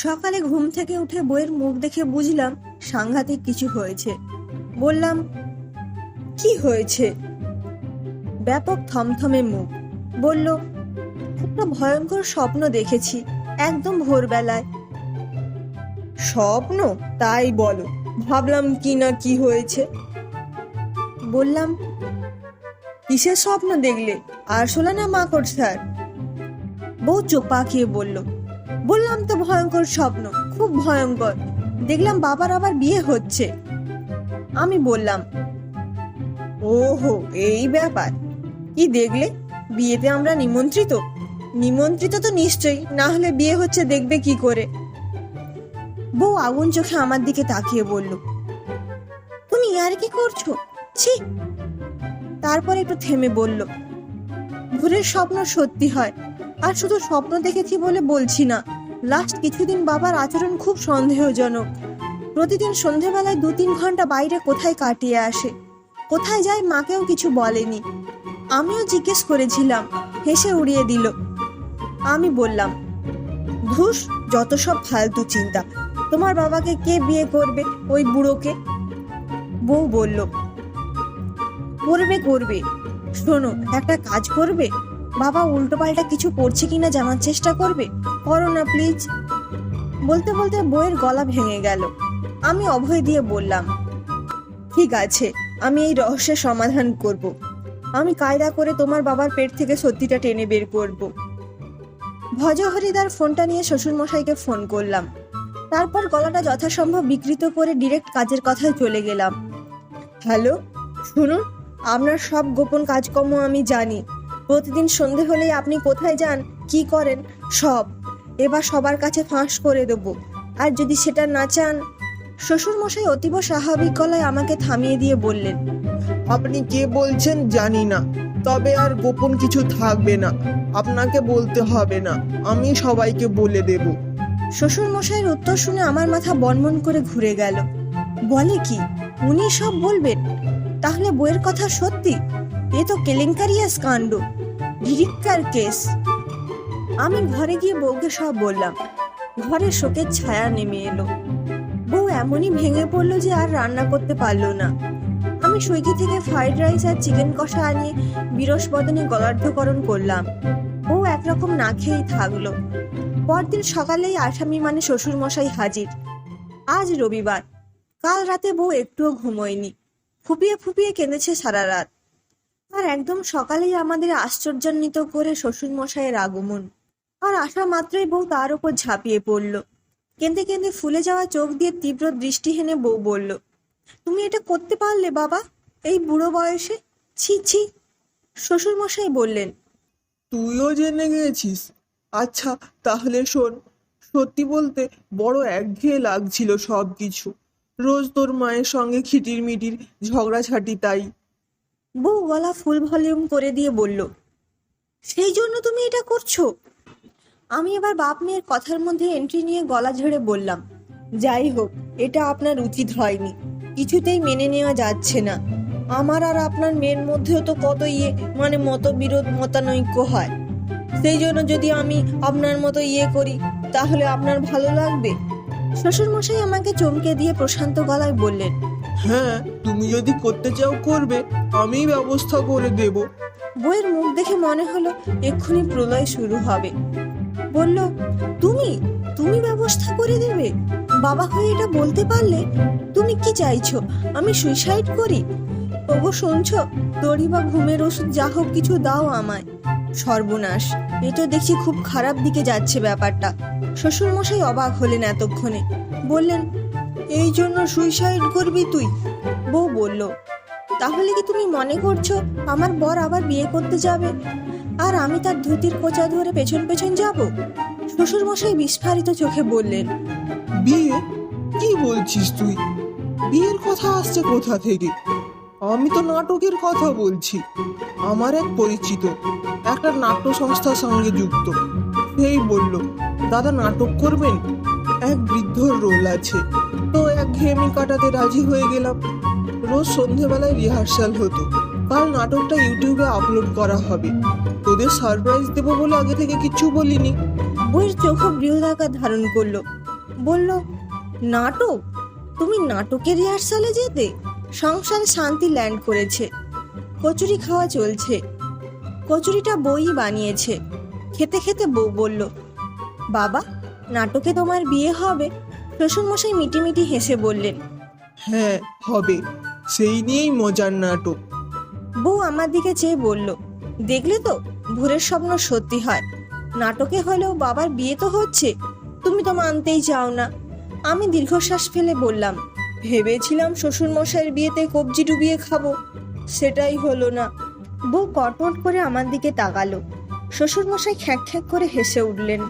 সকালে ঘুম থেকে উঠে বইয়ের মুখ দেখে বুঝলাম সাংঘাতিক কিছু হয়েছে। বললাম, কি হয়েছে? ব্যাপক থমথমে মুখ। বলল, একটা ভয়ঙ্কর স্বপ্ন দেখেছি একদম ভোরবেলায়। স্বপ্ন? তাই বলো, ভাবলাম কি না কি হয়েছে। বললাম, কিসের স্বপ্ন দেখলে, আরশোলা না মাকড় স্যার? বউ চোখ পাকিয়ে বলল, বললাম তো ভয়ঙ্কর স্বপ্ন, খুব ভয়ঙ্কর। দেখলাম বাবার আবার বিয়ে হচ্ছে। আমি বললাম, ওহো এই ব্যাপার, কি দেখলে? বিয়েতে আমরা নিমন্ত্রিত? নিমন্ত্রিত তো নিশ্চয়ই, না হলে বিয়ে হচ্ছে দেখবে কি করে? বউ আগুন চোখে আমার দিকে তাকিয়ে বলল, তুমি আর কি করছো, ছি। তারপর একটু থেমে বলল, ভোরের স্বপ্ন সত্যি হয়, আর শুধু স্বপ্ন দেখেছি বলে বলছি না। লাস্ট কিছুদিন বাবার আচরণ খুব সন্দেহজনক। প্রতিদিন সন্ধেবেলায় 2-3 ঘন্টা বাইরে কোথায় কাটিয়ে আসে, কোথায় যায় মাকেও কিছু বলেনি। আমিও জিজ্ঞেস করেছিলাম, হেসে উড়িয়ে দিল। আমি বললাম, ধুস, যত সব ফালতু চিন্তা। তোমার বাবাকে কে বিয়ে করবে, ওই বুড়োকে? বউ বলল, করবে করবে। শোনো, একটা কাজ করবে, বাবা উল্টোপাল্টা কিছু করছে কিনা জানার চেষ্টা করবে, করো না প্লিজ। বলতে বলতে বউয়ের গলা ভেঙে গেল। আমি অভয় দিয়ে বললাম, ঠিক আছে, আমি এই রহস্যের সমাধান করব। আমি কায়দা করে তোমার বাবার পেট থেকে সত্যিটা টেনে বের করব। ভজহরিদার ফোনটা নিয়ে শ্বশুরমশাইকে ফোন করলাম। তারপর গলাটা যথাসম্ভব বিকৃত করে ডিরেক্ট কাজের কথায় চলে গেলাম। হ্যালো, শুনুন, আপনার সব গোপন কাজকর্ম আমি জানি। প্রতিদিন সন্ধে হলেই আপনি কোথায় যান, কি করেন, সব এবার সবার কাছে ফাঁস করে দেব। আর যদি সেটা না চান। শ্বশুরমশাই অতীব স্বাভাবিক গলায় আমাকে থামিয়ে দিয়ে বললেন, আপনি কে বলছেন জানি না, তবে আর গোপন কিছু থাকবে না, আপনাকে বলতে হবে না, আমি সবাইকে বলে দেব। শ্বশুরমশাইয়ের উত্তর শুনে আমার মাথা বনবন করে ঘুরে গেল। বলে কি, উনি সব বলবেন? তাহলে বইয়ের কথা সত্যি? এ তো কেলেঙ্কারিয়াস কাণ্ড, ভিড়িক্কার কেস। আমি ঘরে গিয়ে বউকে সব বললাম। ঘরে শোকের ছায়া নেমে এলো। বউ এমনই ভেঙে পড়লো যে আর রান্না করতে পারলো না। আমি সুইগি থেকে ফ্রাইড রাইস আর চিকেন কষা আনিয়ে বিরস বদনে গলার্ধকরণ করলাম। বউ একরকম না খেয়েই থাকলো। পরদিন সকালেই আসামি মানে শ্বশুর মশাই হাজির। আজ রবিবার। কাল রাতে বউ একটুও ঘুমোয়নি, ফুপিয়ে ফুপিয়ে কেঁদেছে সারা রাত। আর একদম সকালেই আমাদের আশ্চর্যান্বিত করে শ্বশুর মশাইয়ের আগমন। আর আসা মাত্রই বউ তার উপর ঝাঁপিয়ে পড়ল। কেঁদে কেঁদে ফুলে যাওয়া চোখ দিয়ে তীব্র দৃষ্টি হেনে বউ বলল, তুমি এটা করতে পারলে বাবা, এই বুড়ো বয়সে? ছি ছি। শ্বশুর মশাই বললেন, তুইও জেনে গেছিস? আচ্ছা তাহলে শোন, সত্যি বলতে বড় একঘেয়ে লাগছিল সব কিছু। রোজ তোর মায়ের সঙ্গে খিটির মিটির ঝগড়াঝাটি, তাই। বউ গলা ফুল ভলিউম করে দিয়ে বলল, সেই জন্য তুমি এটা করছো? আমি এবার বাপ মেয়ের কথার মধ্যে এন্ট্রি নিয়ে গলা ঝেড়ে বললাম, যাই হোক, এটা আপনার উচিত হয়নি, কিছুতেই মেনে নেওয়া যাচ্ছে না। আমার আর আপনার মেয়ের মধ্যেও তো কত মতবিরোধ মতানৈক্য হয়। সেই জন্য যদি আমি আপনার মতো করি, তাহলে আপনার ভালো লাগবে? শ্বশুরমশাই আমাকে চমকে দিয়ে প্রশান্ত গলায় বললেন, হ্যাঁ, তুমি যদি করতে চাও করবে, আমি ব্যবস্থা করে দেব। বইয়ের মুখ দেখে মনে হলো এক্ষুনি প্রলয় শুরু হবে। বলল, তুমি তুমি ব্যবস্থা করে দেবে? বাবা হয়ে এটা বলতে পারলে? তুমি কি চাইছো, আমি সুইসাইড করি? ওগো শুনছো, দড়ি বা ঘুমের ওষুধ যা হোক কিছু দাও আমায়। সর্বনাশ, এ তো দেখছি খুব খারাপ দিকে যাচ্ছে ব্যাপারটা। শ্বশুরমশাই অবাক হলেন এতক্ষণে। বললেন, এই জন্য সুইসাইড করবি তুই? বউ বলল, তাহলে কি তুমি মনে করছো আমার বর আবার বিয়ে করতে যাবে, আর আমি তার ধুতির কোঁচা ধরে পেছন পেছন যাব? শ্বশুরমশাই বিস্ফারিত চোখে বললেন, বিয়ে? কি বলছিস তুই? বিয়ের কথা আসছে কোথা থেকে? আমি তো নাটকের কথা বলছি। আমার এক পরিচিত একটা নাট্য সংস্থার সঙ্গে যুক্ত, সেই বলল, দাদা নাটক করবেন? এক বৃদ্ধর রোল আছে, তো একঘেয়েমি কাটাতে রাজি হয়ে গেলাম। রোজ সন্ধেবেলায় রিহার্সাল হতো। কাল নাটকটা ইউটিউবে আপলোড করা হবে। তোদের সারপ্রাইজ দেবো বলে আগে থেকে কিচ্ছু বলিনি। বইয়ের চোখ বৃহদাকার ধারণ করলো। বলল, নাটক? তুমি নাটকের রিহার্সালে যেতে? সংসারে শান্তি ল্যান্ড করেছে। কচুরি খাওয়া চলছে। কচুরিটা বউই বানিয়েছে। খেতে খেতে বউ বলল, বাবা, নাটকে তোমার বিয়ে হবে? শ্বশুরমশাই মিটিমিটি হেসে বললেন। হ্যাঁ, হবে। সেই নিয়েই মজার নাটক। বউ আমার দিকে চেয়ে বলল, দেখলে তো, ভোরের স্বপ্ন সত্যি হয়। নাটকে হলেও বাবার বিয়ে তো হচ্ছে, তুমি তো মানতেই চাও না। আমি দীর্ঘশ্বাস ফেলে বললাম, ভেবেছিলাম শ্বশুরমশাইয়ের বিয়েতে কবজি ডুবিয়ে খাবো, সেটাই হলো না। বউ কটমট করে আমার দিকে তাকালো। শ্বশুরমশাই খ্যাঁক খ্যাঁক করে হেসে উঠলেন।